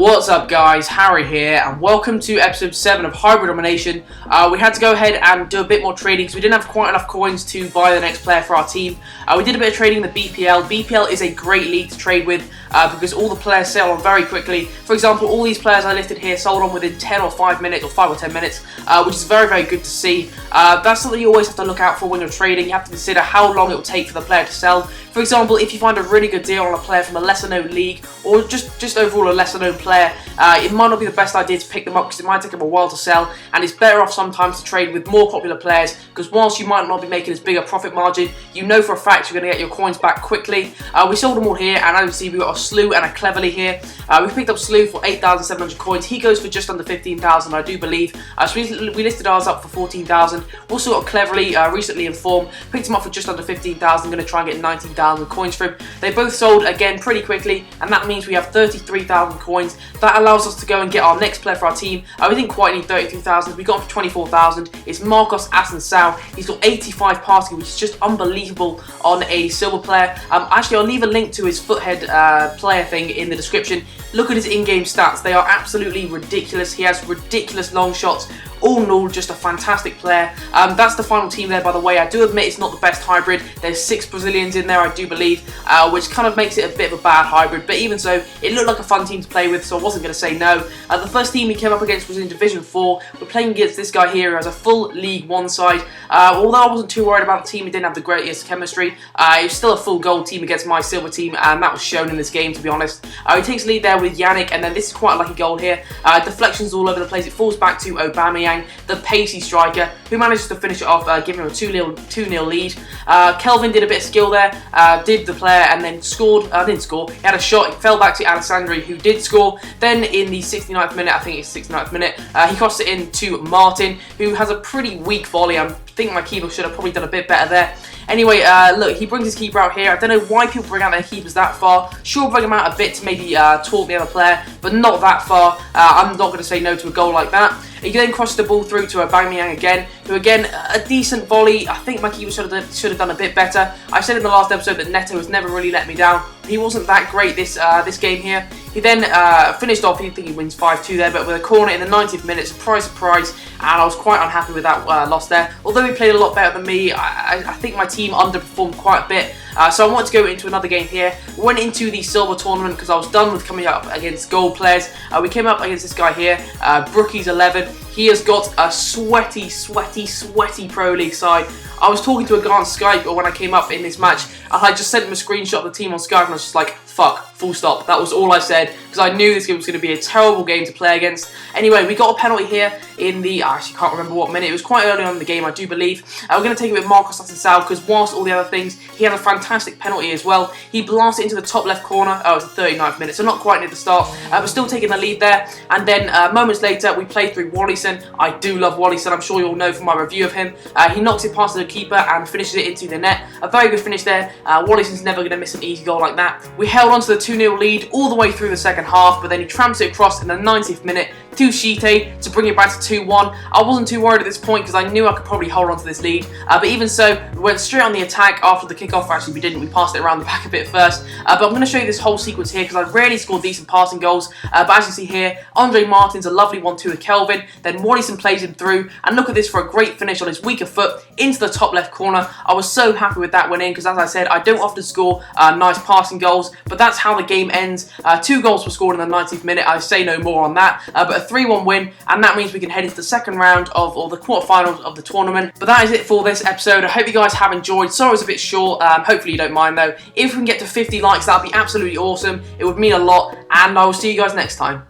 What's up guys, Harry here and welcome to episode 7 of Hybridomination. We had to go ahead and do a bit more trading because we didn't have quite enough coins to buy the next player for our team. We did a bit of trading in the BPL. BPL is a great league to trade with because all the players sell on very quickly. For example, all these players I listed here sold on within 10 or 5 minutes or 5 or 10 minutes, which is very, very good to see. That's something you always have to look out for when you're trading. You have to consider how long it will take for the player to sell. For example, if you find a really good deal on a player from a lesser known league or just overall a lesser known player, it might not be the best idea to pick them up because it might take them a while to sell, and it's better off sometimes to trade with more popular players because whilst you might not be making as big a profit margin, you know for a fact you're going to get your coins back quickly. We sold them all here, and as you can see, we got a Slew and a Cleverly here. We picked up Slew for 8,700 coins. He goes for just under 15,000, I do believe. So we listed ours up for 14,000. Also got Cleverly recently in form. Picked him up for just under 15,000. Going to try and get 19,000 coins for him. They both sold again pretty quickly, and that means we have 33,000 coins. That allows us to go and get our next player for our team. We didn't quite need 32,000. We got him for 24,000. It's Marcos Asensao. He's got 85 passing, which is just unbelievable on a silver player. Actually, I'll leave a link to his foothead player thing in the description. Look at his in-game stats. They are absolutely ridiculous. He has ridiculous long shots. All in all, just a fantastic player. That's the final team there, by the way. I do admit it's not the best hybrid. There's 6 Brazilians in there, I do believe, which kind of makes it a bit of a bad hybrid. But even so, it looked like a fun team to play with, so I wasn't going to say no. The first team we came up against was in Division 4. We're playing against this guy here who has a full League 1 side. Although I wasn't too worried about the team, it didn't have the greatest chemistry. It was still a full gold team against my silver team, and that was shown in this game, to be honest. He takes the lead there with Yannick, and then this is quite a lucky goal here. Deflections all over the place. It falls back to Aubameyang, the pacey striker, who manages to finish it off, giving him a 2-0 lead. Kelvin did a bit of skill there, did the player, and then scored. Didn't score. He had a shot. It fell back to Alessandri, who did score. Then in the 69th minute, I think it's 69th minute, he crossed it in to Martin, who has a pretty weak volley. I think my keeper should have probably done a bit better there. Anyway, look, he brings his keeper out here. I don't know why people bring out their keepers that far. Sure, bring him out a bit to maybe taunt the other player, but not that far. I'm not going to say no to a goal like that. He then crosses the ball through to Aubameyang again, who again, a decent volley. I think my keeper should have done a bit better. I said in the last episode that Neto has never really let me down. He wasn't that great this game here. He then finished off, I think he wins 5-2 there, but with a corner in the 90th minute, surprise, surprise, and I was quite unhappy with that loss there. Although he played a lot better than me, I think my team underperformed quite a bit. So I wanted to go into another game here. We went into the silver tournament because I was done with coming up against gold players. We came up against this guy here, Brookies11. He has got a sweaty Pro League side. I was talking to a guy on Skype when I came up in this match, and I just sent him a screenshot of the team on Skype, and I was just like, fuck, full stop. That was all I said, because I knew this game was going to be a terrible game to play against. Anyway, we got a penalty here in the, I actually can't remember what minute, it was quite early on in the game, I do believe. We're going to take it with Marcos Asensao, because whilst all the other things, he had a fantastic penalty as well. He blasted into the top left corner. Oh, it's the 39th minute, so not quite near the start, but still taking the lead there. And then moments later, we played through Wallison. I do love Wallison, I'm sure you all know from my review of him. He knocks it past the keeper and finishes it into the net. A very good finish there. Wallison's never going to miss an easy goal like that. We held on to the 2-0 lead all the way through the second half, but then he tramps it across in the 90th minute to Shite to bring it back to 2-1. I wasn't too worried at this point because I knew I could probably hold on to this lead, but even so, we went straight on the attack after the kickoff. Actually, we didn't. We passed it around the back a bit first, but I'm going to show you this whole sequence here because I rarely scored decent passing goals, but as you see here, Andre Martin's a lovely 1-2 with Kelvin, then Wallison plays him through, and look at this for a great finish on his weaker foot into the top left corner. I was so happy with that went in because, as I said, I don't often score nice passing goals, but that's how the game ends. 2 goals were scored in the 90th minute. I say no more on that, but a 3-1 win, and that means we can head into the second round or the quarterfinals of the tournament. But that is it for this episode. I hope you guys have enjoyed. Sorry it was a bit short. Hopefully you don't mind though. If we can get to 50 likes, that would be absolutely awesome. It would mean a lot, and I will see you guys next time.